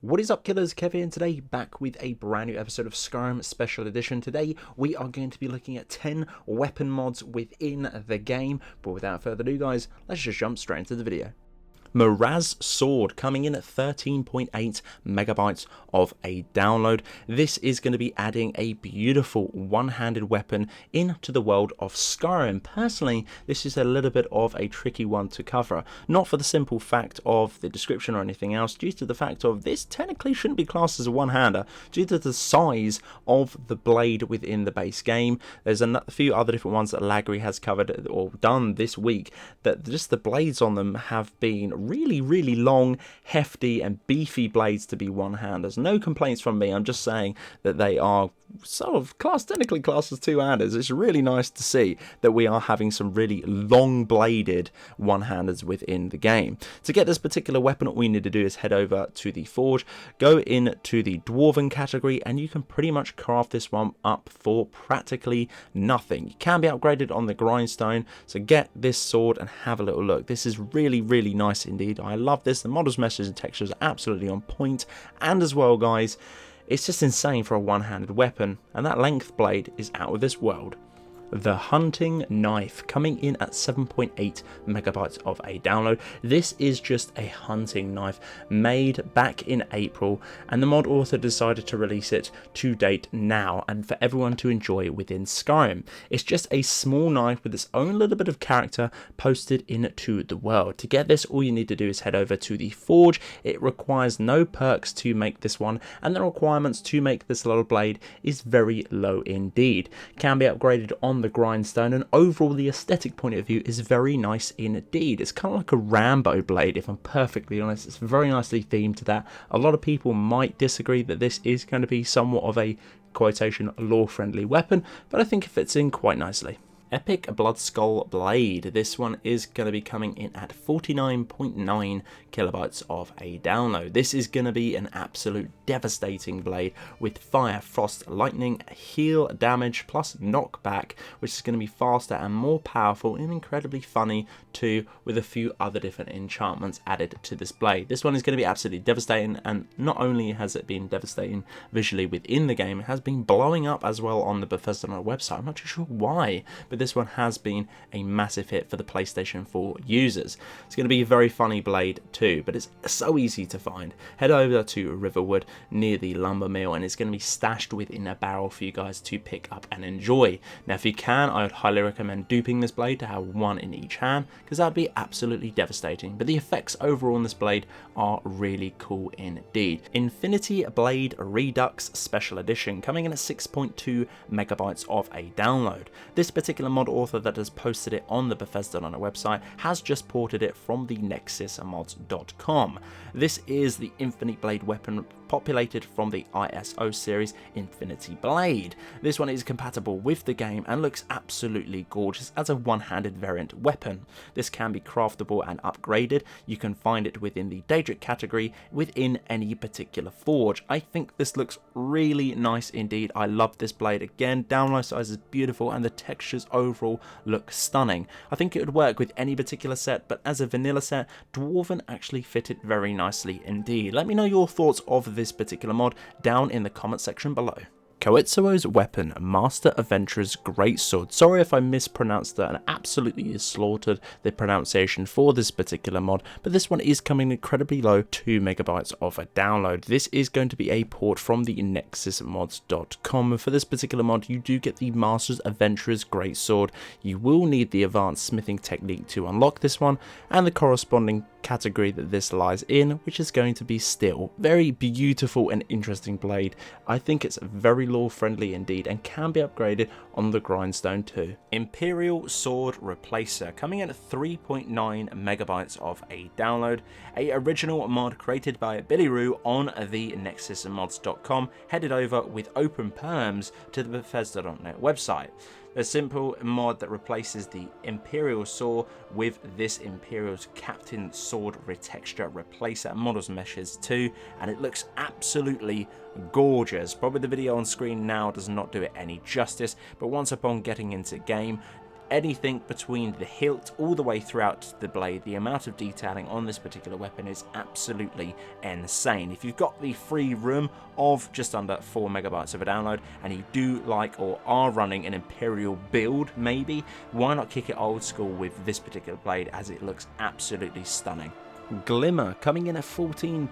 What is up, killers? Kev here, and today back with a brand new episode of Skyrim Special Edition. Today we are going to be looking at 10 weapon mods within the game, but without further ado guys, let's just jump straight into the video. Marazz Sword coming in at 13.8 megabytes of a download. This is going to be adding a beautiful one-handed weapon into the world of Skyrim. Personally, this is a little bit of a tricky one to cover, not for the simple fact of the description or anything else, due to the fact of this technically shouldn't be classed as a one-hander due to the size of the blade within the base game. There's a few other different ones that Lagri has covered or done this week that just the blades on them have been really long, hefty and beefy blades to be one-handers. No complaints from me, I'm just saying that they are sort of technically classed as two-handers. It's really nice to see that we are having some really long-bladed one-handers within the game. To get this particular weapon, all we need to do is head over to the forge, go into the dwarven category, and you can pretty much craft this one up for practically nothing. You can be upgraded on the grindstone, so get this sword and have a little look. This is really nice indeed. I love this. The models, meshes and textures are absolutely on point, and as well guys, it's just insane for a one-handed weapon, and that length blade is out of this world. The hunting knife coming in at 7.8 megabytes of a download. This is just a hunting knife made back in April, and the mod author decided to release it to date now and for everyone to enjoy within Skyrim. It's just a small knife with its own little bit of character posted into the world. To get this, all you need to do is head over to the forge. It requires no perks to make this one, and the requirements to make this little blade is very low indeed. Can be upgraded on the grindstone, and overall the aesthetic point of view is very nice indeed. It's kind of like a Rambo blade, if I'm perfectly honest. It's very nicely themed to that. A lot of people might disagree that this is going to be somewhat of a quotation lore friendly weapon, but I think it fits in quite nicely. Epic Blodskal blade. This one is going to be coming in at 49.9 kilobytes of a download. This is going to be an absolute devastating blade with fire, frost, lightning, heal damage plus knockback, which is going to be faster and more powerful and incredibly funny too, with a few other different enchantments added to this blade. This one is going to be absolutely devastating, and not only has it been devastating visually within the game, it has been blowing up as well on the Bethesda website. I'm not too sure why, but this one has been a massive hit for the PlayStation 4 users. It's going to be a very funny blade too, but it's so easy to find. Head over to Riverwood near the lumber mill, and it's going to be stashed within a barrel for you guys to pick up and enjoy. Now if you can, I would highly recommend duping this blade to have one in each hand, because that would be absolutely devastating, but the effects overall on this blade are really cool indeed. Infinity Blade Redux Special Edition coming in at 6.2 megabytes of a download. This particular mod author that has posted it on the Bethesda website has just ported it from the nexusmods.com. This is the Infinite Blade weapon populated from the ISO series Infinity Blade. This one is compatible with the game and looks absolutely gorgeous as a one-handed variant weapon. This can be craftable and upgraded. You can find it within the Daedric category within any particular forge. I think this looks really nice indeed. I love this blade. Again, download size is beautiful and the textures overall look stunning. I think it would work with any particular set, but as a vanilla set, Dwarven actually fit it very nicely indeed. Let me know your thoughts of this particular mod down in the comment section below. Kukatsuo's weapon, Master Adventurer's Greatsword. Sorry if I mispronounced that and absolutely slaughtered the pronunciation for this particular mod, but this one is coming incredibly low, 2 megabytes of a download. This is going to be a port from the nexusmods.com. For this particular mod, you do get the Master Adventurer's Greatsword. You will need the advanced smithing technique to unlock this one, and the corresponding category that this lies in, which is going to be steel. Very beautiful and interesting blade. I think it's very lore friendly indeed and can be upgraded on the grindstone too. Imperial Sword Replacer coming in at 3.9 megabytes of a download. A original mod created by BillyRo on the nexusmods.com, headed over with open perms to the Bethesda.net website. A simple mod that replaces the Imperial Sword with this Imperial's Captain Sword Retexture Replacer. Models meshes too, and it looks absolutely gorgeous. Probably the video on screen now does not do it any justice, but once upon getting into game, anything between the hilt all the way throughout the blade. The amount of detailing on this particular weapon is absolutely insane. If you've got the free room of just under 4 megabytes of a download and you do like or are running an Imperial build, maybe, why not kick it old school with this particular blade, as it looks absolutely stunning. Glimmer, coming in at 14.2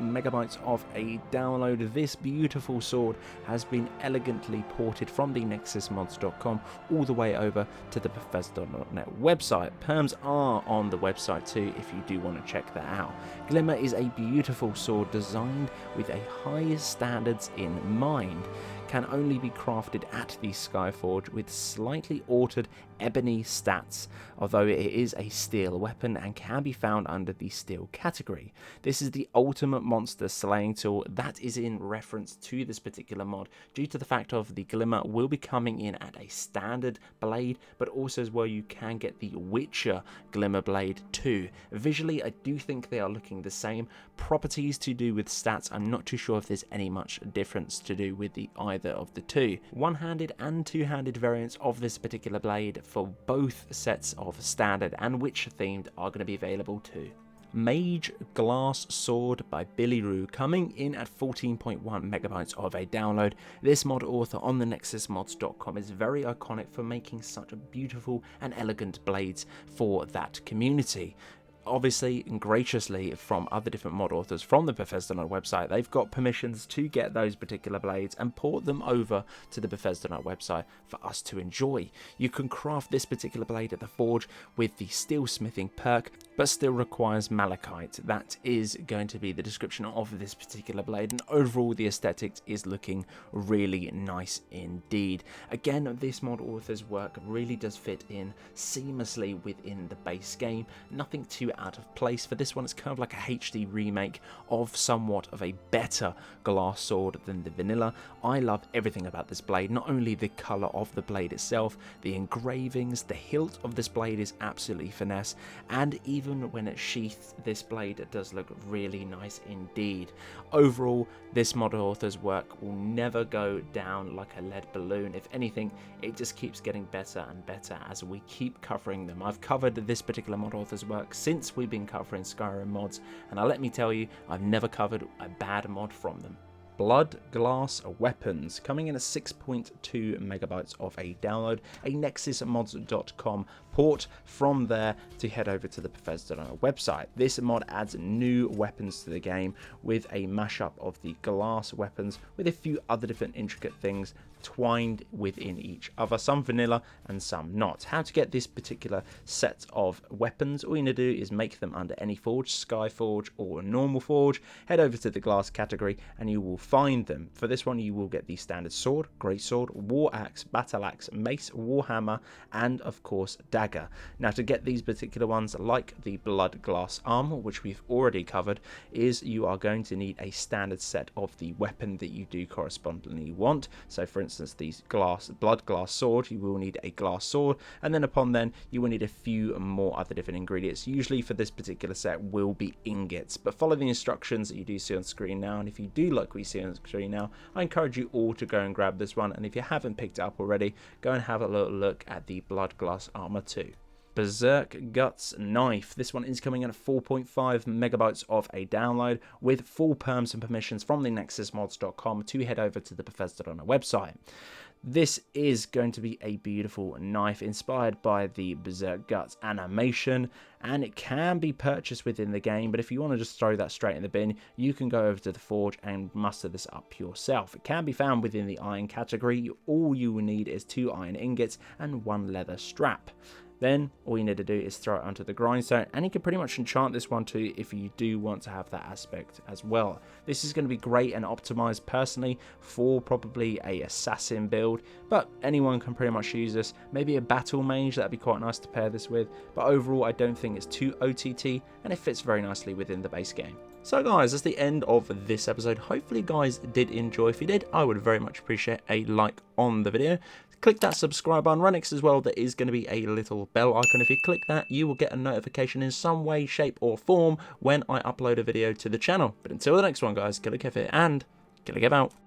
megabytes of a download. This beautiful sword has been elegantly ported from the nexusmods.com all the way over to the Bethesda.net website. Perms are on the website too if you do want to check that out. Glimmer is a beautiful sword designed with a high standards in mind. Can only be crafted at the Skyforge with slightly altered ebony stats, although it is a steel weapon and can be found under the steel category. This is the ultimate monster slaying tool that is in reference to this particular mod, due to the fact of the Glimmer will be coming in at a standard blade, but also as well you can get the Witcher Glimmer blade too. Visually, I do think they are looking the same. Properties to do with stats, I'm not too sure if there's any much difference to do with the either of the two. One-handed and two-handed variants of this particular blade for both sets of standard and Witcher themed are going to be available too. Mage Glass Sword by BillyRo, coming in at 14.1 megabytes of a download. This mod author on the nexusmods.com is very iconic for making such beautiful and elegant blades for that community. Obviously and graciously from other different mod authors from the Bethesda.net website, they've got permissions to get those particular blades and port them over to the Bethesda.net website for us to enjoy. You can craft this particular blade at the forge with the steel smithing perk, but still requires malachite. That is going to be the description of this particular blade, and overall the aesthetics is looking really nice indeed. Again, this mod author's work really does fit in seamlessly within the base game. Nothing too out of place. For this one, it's kind of like a HD remake of somewhat of a better glass sword than the vanilla. I love everything about this blade, not only the colour of the blade itself, the engravings, the hilt of this blade is absolutely finesse, and even when it's sheathed, this blade does look really nice indeed. Overall, this mod author's work will never go down like a lead balloon. If anything, it just keeps getting better and better as we keep covering them. I've covered this particular mod author's work since we've been covering Skyrim mods, and let me tell you, I've never covered a bad mod from them. Blodskal Weapons, coming in at 6.2 megabytes of a download, a nexusmods.com port from there to head over to the Bethesda website. This mod adds new weapons to the game with a mashup of the glass weapons with a few other different intricate things twined within each other, some vanilla and some not. How to get this particular set of weapons? All you need to do is make them under any forge, Skyforge or normal forge. Head over to the glass category and you will find them. For this one, you will get the standard sword, greatsword, war axe, battle axe, mace, warhammer, and of course dagger. Now, to get these particular ones, like the Blodskal armor, which we've already covered, is you are going to need a standard set of the weapon that you do correspondingly want. So for instance, the Blodskal sword, you will need a glass sword, and then upon then you will need a few more other different ingredients. Usually for this particular set will be ingots, but follow the instructions that you do see on screen now, and if you do like what you see on screen now, I encourage you all to go and grab this one, and if you haven't picked it up already, go and have a little look at the Blodskal armor too. Berserk Guts Knife. This one is coming in at 4.5 megabytes of a download with full perms and permissions from the nexusmods.com to head over to the Bethesda.net website. This is going to be a beautiful knife inspired by the Berserk Guts animation, and it can be purchased within the game, but if you want to just throw that straight in the bin, you can go over to the forge and muster this up yourself. It can be found within the iron category. All you will need is 2 iron ingots and 1 leather strap. Then all you need to do is throw it onto the grindstone, and you can pretty much enchant this one too if you do want to have that aspect as well. This is going to be great and optimized personally for probably a assassin build, but anyone can pretty much use this. Maybe a battle mage, that'd be quite nice to pair this with, but overall I don't think it's too OTT and it fits very nicely within the base game. So guys, that's the end of this episode. Hopefully you guys did enjoy. If you did, I would very much appreciate a like on the video. Click that subscribe button, Redux as well. There is going to be a little bell icon. If you click that, you will get a notification in some way, shape or form when I upload a video to the channel. But until the next one guys, Killerkev here and Killerkev out.